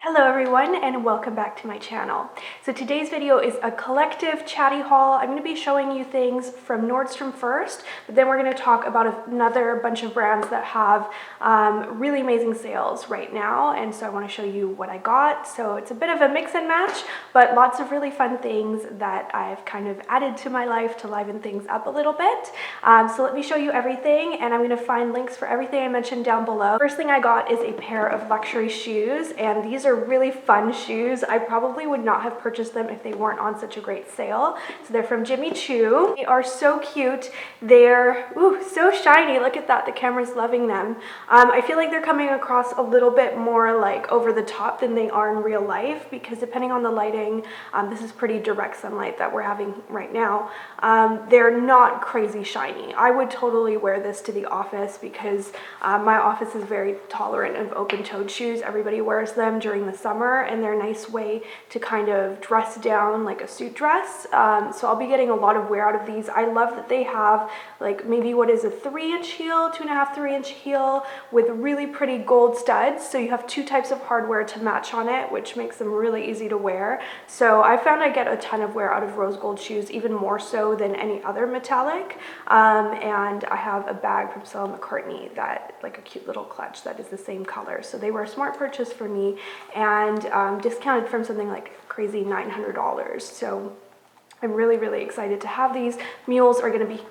Hello everyone and welcome back to my channel. So today's video is a collective chatty haul. I'm going to be showing you things from Nordstrom first, but then we're going to talk about another bunch of brands that have really amazing sales right now, and so I want to show you what I got. So it's a bit of a mix and match, but lots of really fun things that I've kind of added to my life to liven things up a little bit. So let me show you everything, and I'm going to find links for everything I mentioned down below. First thing I got is a pair of luxury shoes, and these are really fun shoes. I probably would not have purchased them if they weren't on such a great sale. So they're from Jimmy Choo. They are so cute. They're so shiny. Look at that. The camera's loving them. I feel like they're coming across a little bit more like over the top than they are in real life, because depending on the lighting, this is pretty direct sunlight that we're having right now. They're not crazy shiny. I would totally wear this to the office because my office is very tolerant of open-toed shoes. Everybody wears them during the summer, and they're a nice way to kind of dress down like a suit dress. So I'll be getting a lot of wear out of these. I love that they have like maybe what is a 3-inch heel, 2.5, 3-inch heel with really pretty gold studs. So you have two types of hardware to match on it, which makes them really easy to wear. So I found I get a ton of wear out of rose gold shoes, even more so than any other metallic. And I have a bag from Stella McCartney that like a cute little clutch that is the same color. So they were a smart purchase for me, and discounted from something like crazy $900. So I'm really excited to have these. Mules are going to be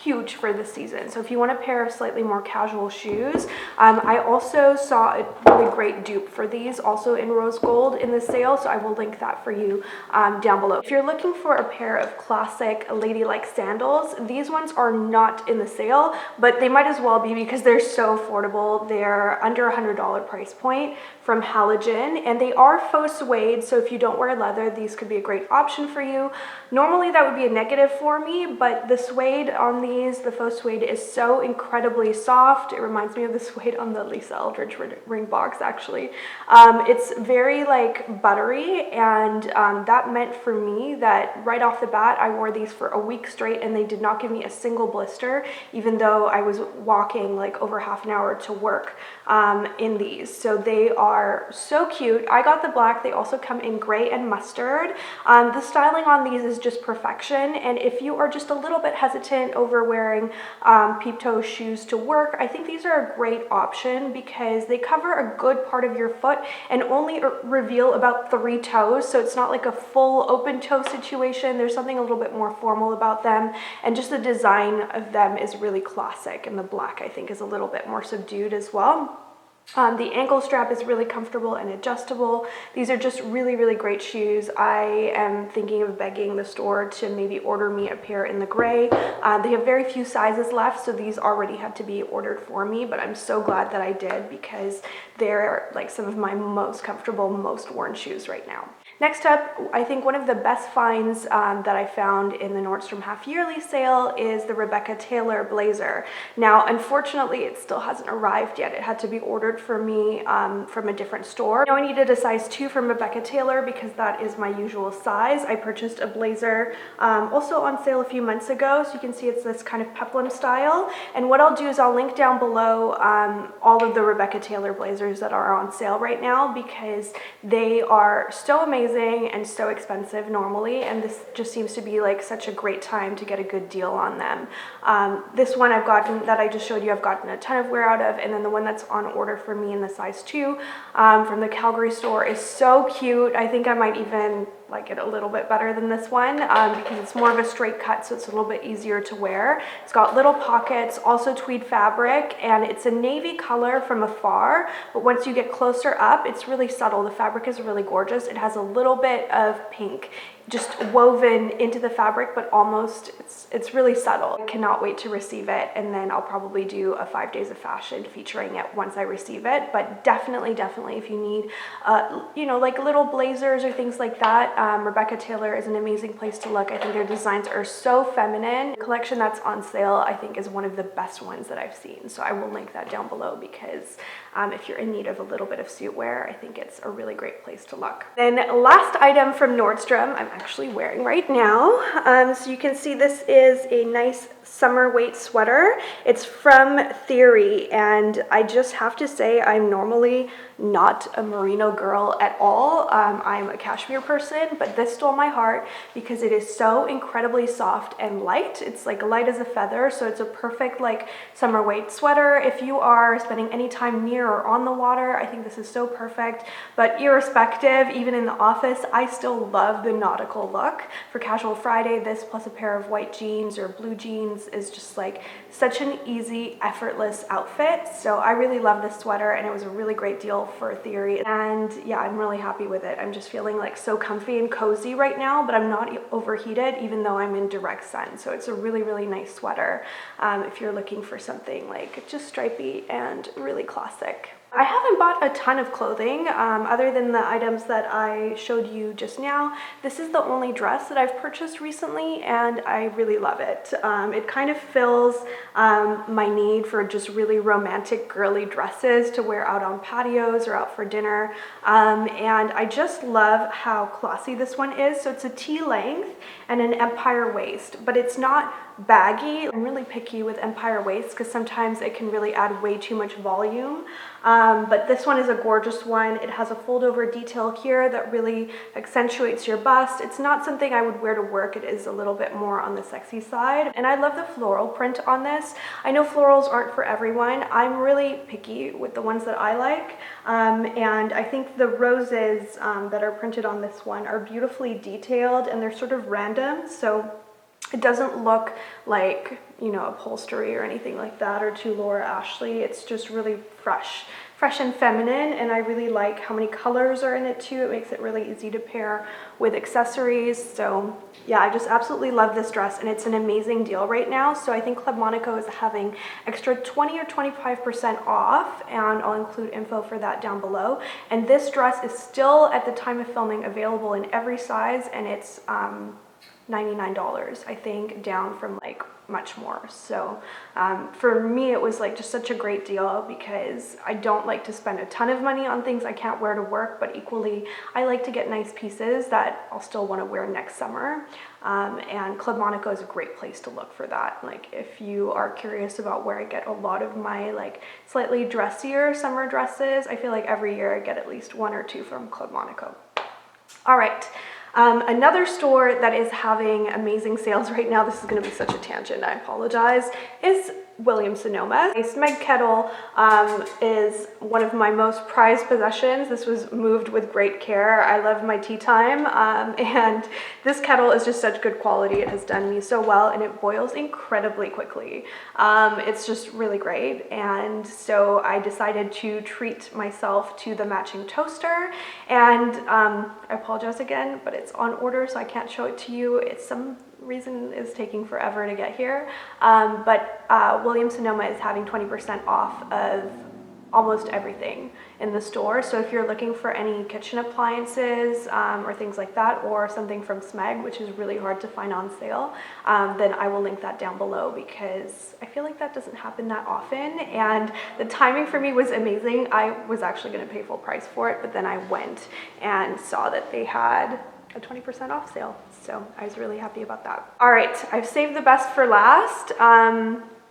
huge for this season. So if you want a pair of slightly more casual shoes, I also saw a really great dupe for these also in rose gold in the sale, so I will link that for you down below. If you're looking for a pair of classic ladylike sandals, these ones are not in the sale, but they might as well be because they're so affordable. They're under $100 price point from Halogen, and they are faux suede, so if you don't wear leather, these could be a great option for you. Normally that would be a negative for me, but the suede on these, the faux suede, is so incredibly soft. It reminds me of the suede on the Lisa Eldridge ring box, actually. It's very like buttery, and that meant for me that right off the bat I wore these for a week straight and they did not give me a single blister, even though I was walking like over half an hour to work in these. So they are so cute. I got the black. They also come in gray and mustard. The styling on these is just perfection, and if you are just a little bit hesitant over wearing peep toe shoes to work, I think these are a great option because they cover a good part of your foot and only reveal about 3 toes, so it's not like a full open toe situation. There's something a little bit more formal about them, and just the design of them is really classic, and the black I think is a little bit more subdued as well. The ankle strap is really comfortable and adjustable. These are just really great shoes. I am thinking of begging the store to maybe order me a pair in the gray. They have very few sizes left, so these already had to be ordered for me, but I'm so glad that I did because they're like some of my most comfortable, most worn shoes right now. Next up, I think one of the best finds that I found in the Nordstrom Half Yearly sale is the Rebecca Taylor blazer. Now, unfortunately, it still hasn't arrived yet. It had to be ordered for me from a different store. Now, I needed a size 2 from Rebecca Taylor because that is my usual size. I purchased a blazer also on sale a few months ago, so you can see it's this kind of peplum style. And what I'll do is I'll link down below all of the Rebecca Taylor blazers that are on sale right now because they are so amazing and so expensive normally, and this just seems to be like such a great time to get a good deal on them. This one I've gotten, that I just showed you, I've gotten a ton of wear out of, and then the one that's on order for me in the size 2 from the Calgary store is so cute. I think I might even like it a little bit better than this one because it's more of a straight cut, so it's a little bit easier to wear. It's got little pockets, also tweed fabric, and it's a navy color from afar, but once you get closer up, it's really subtle. The fabric is really gorgeous. It has a little bit of pink just woven into the fabric, but almost it's really subtle. I cannot wait to receive it, and then I'll probably do a 5 days of fashion featuring it once I receive it. But definitely if you need you know, like little blazers or things like that, Rebecca Taylor is an amazing place to look. I think their designs are so feminine. The collection that's on sale I think is one of the best ones that I've seen, so I will link that down below because if you're in need of a little bit of suit wear, I think it's a really great place to look. Then last item from Nordstrom, I'm actually wearing right now. So you can see this is a nice summer weight sweater. It's from Theory, and I just have to say I'm normally not a merino girl at all. I'm a cashmere person, but this stole my heart because it is so incredibly soft and light. It's like light as a feather, so it's a perfect like summer weight sweater. If you are spending any time near or on the water, I think this is so perfect. But irrespective, even in the office, I still love the nautical look. For Casual Friday, this plus a pair of white jeans or blue jeans is just like such an easy, effortless outfit. So I really love this sweater, and it was a really great deal for Theory. And yeah, I'm really happy with it. I'm just feeling like so comfy and cozy right now, but I'm not overheated even though I'm in direct sun. So it's a really, really nice sweater if you're looking for something like just stripey and really classic. I haven't bought a ton of clothing other than the items that I showed you just now. This is the only dress that I've purchased recently, and I really love it. It kind of fills my need for just really romantic girly dresses to wear out on patios or out for dinner. And I just love how classy this one is. So it's a T length and an empire waist, but it's not baggy. I'm really picky with empire waists because sometimes it can really add way too much volume. But this one is a gorgeous one. It has a fold over detail here that really accentuates your bust. It's not something I would wear to work. It is a little bit more on the sexy side. And I love the floral print on this. I know florals aren't for everyone. I'm really picky with the ones that I like. And I think the roses that are printed on this one are beautifully detailed, and they're sort of random. So it doesn't look like, you know, upholstery or anything like that, or too Laura Ashley. It's just really fresh and feminine, and I really like how many colors are in it too. It makes it really easy to pair with accessories. So yeah, I just absolutely love this dress, and it's an amazing deal right now. So I think Club Monaco is having extra 20 or 25% off, and I'll include info for that down below. And this dress is still at the time of filming available in every size, and it's $99, I think, down from like much more. So for me, it was like just such a great deal because I don't like to spend a ton of money on things I can't wear to work, but equally I like to get nice pieces that I'll still want to wear next summer. And Club Monaco is a great place to look for that. Like if you are curious about where I get a lot of my like slightly dressier summer dresses, I feel like every year I get at least one or two from Club Monaco. All right. Another store that is having amazing sales right now, this is going to be such a tangent, I apologize, is Williams Sonoma. A Smeg kettle is one of my most prized possessions. This was moved with great care. I love my tea time, and this kettle is just such good quality. It has done me so well, and it boils incredibly quickly. It's just really great, and so I decided to treat myself to the matching toaster, and I apologize again, but it's on order, so I can't show it to you. It's some reason is taking forever to get here, but Williams Sonoma is having 20% off of almost everything in the store. So if you're looking for any kitchen appliances or things like that, or something from Smeg, which is really hard to find on sale, then I will link that down below because I feel like that doesn't happen that often, and the timing for me was amazing. I was actually going to pay full price for it, but then I went and saw that they had a 20% off sale. So I was really happy about that. All right, I've saved the best for last.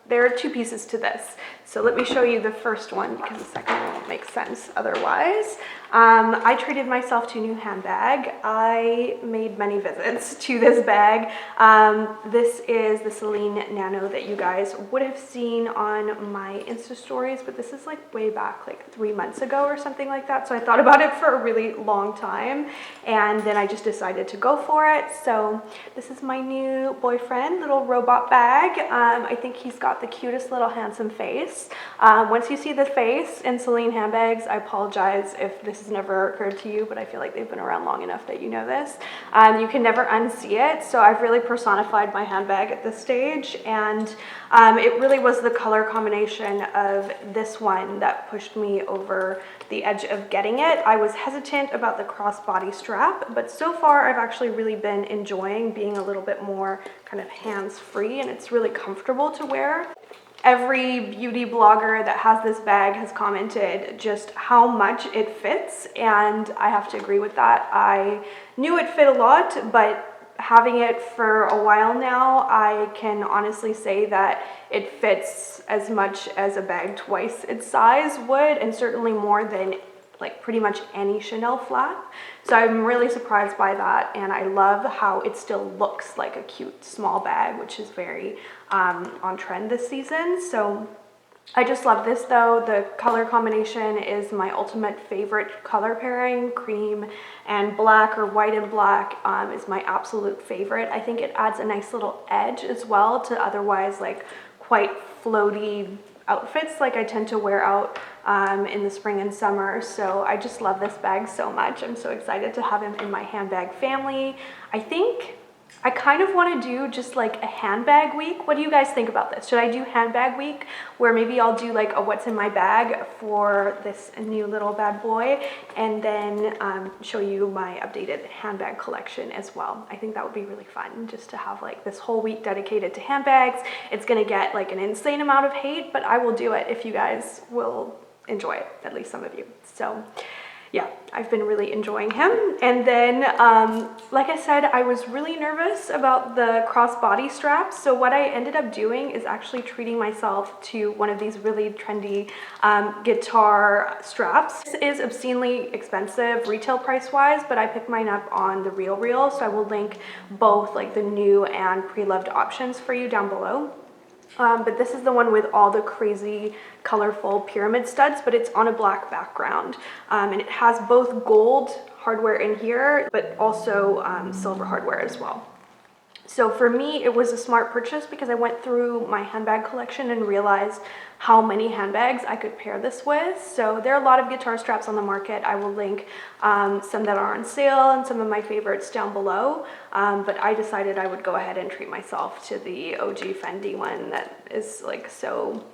There are two pieces to this. So let me show you the first one because the second one won't make sense otherwise. I treated myself to a new handbag. I made many visits to this bag. This is the Celine Nano that you guys would have seen on my Insta stories, but this is like way back, like 3 months ago or something like that. So I thought about it for a really long time, and then I just decided to go for it. So this is my new boyfriend, little robot bag. I think he's got the cutest little handsome face. Once you see the face in Celine handbags, I apologize if this has never occurred to you, but I feel like they've been around long enough that you know this. You can never unsee it, so I've really personified my handbag at this stage, and it really was the color combination of this one that pushed me over the edge of getting it. I was hesitant about the crossbody strap, but so far I've actually really been enjoying being a little bit more kind of hands-free, and it's really comfortable to wear. Every beauty blogger that has this bag has commented just how much it fits, and I have to agree with that. I knew it fit a lot, but having it for a while now, I can honestly say that it fits as much as a bag twice its size would, and certainly more than like pretty much any Chanel flap. So I'm really surprised by that, and I love how it still looks like a cute small bag, which is very on trend this season. So I just love this though. The color combination is my ultimate favorite color pairing. Cream and black, or white and black, is my absolute favorite. I think it adds a nice little edge as well to otherwise like quite floaty outfits like I tend to wear out in the spring and summer. So I just love this bag so much. I'm so excited to have him in my handbag family. I think I kind of want to do just like a handbag week. What do you guys think about this? Should I do handbag week, where maybe I'll do like a what's in my bag for this new little bad boy, and then show you my updated handbag collection as well. I think that would be really fun, just to have like this whole week dedicated to handbags. It's gonna get like an insane amount of hate, but I will do it if you guys will enjoy it, at least some of you. So yeah, I've been really enjoying him. And then, like I said, I was really nervous about the crossbody straps. So what I ended up doing is actually treating myself to one of these really trendy guitar straps. This is obscenely expensive retail price wise, but I picked mine up on the RealReal. So I will link both like the new and pre-loved options for you down below. But this is the one with all the crazy colorful pyramid studs, but it's on a black background. And it has both gold hardware in here, but also silver hardware as well. So for me, it was a smart purchase because I went through my handbag collection and realized how many handbags I could pair this with. So there are a lot of guitar straps on the market. I will link some that are on sale and some of my favorites down below. But I decided I would go ahead and treat myself to the OG Fendi one that is like so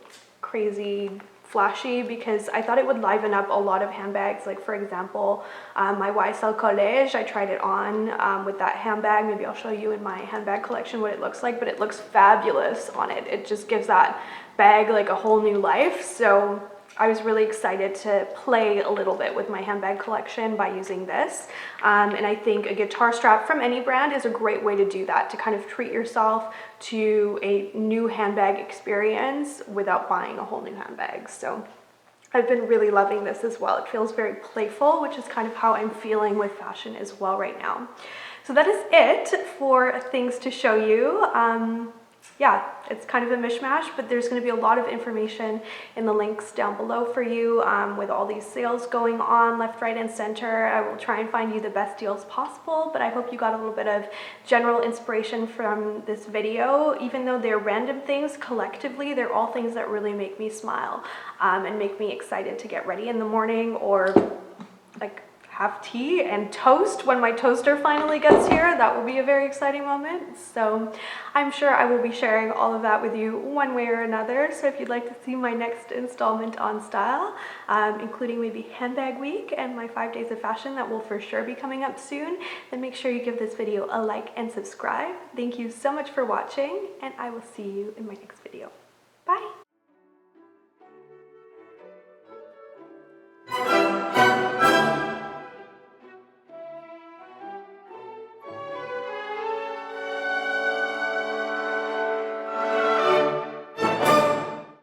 crazy flashy, because I thought it would liven up a lot of handbags. Like for example, my YSL Collège, I tried it on with that handbag. Maybe I'll show you in my handbag collection what it looks like, but it looks fabulous on it. It just gives that bag like a whole new life. So I was really excited to play a little bit with my handbag collection by using this. And I think a guitar strap from any brand is a great way to do that, to kind of treat yourself to a new handbag experience without buying a whole new handbag. So I've been really loving this as well. It feels very playful, which is kind of how I'm feeling with fashion as well right now. So that is it for things to show you. Yeah, it's kind of a mishmash, but there's going to be a lot of information in the links down below for you with all these sales going on left, right, and center. I will try and find you the best deals possible, but I hope you got a little bit of general inspiration from this video. Even though they're random things, collectively, they're all things that really make me smile and make me excited to get ready in the morning, or like have tea and toast when my toaster finally gets here. That will be a very exciting moment. So I'm sure I will be sharing all of that with you one way or another. So if you'd like to see my next installment on style, including maybe handbag week and my 5 days of fashion that will for sure be coming up soon, then make sure you give this video a like and subscribe. Thank you so much for watching, and I will see you in my next video. Bye.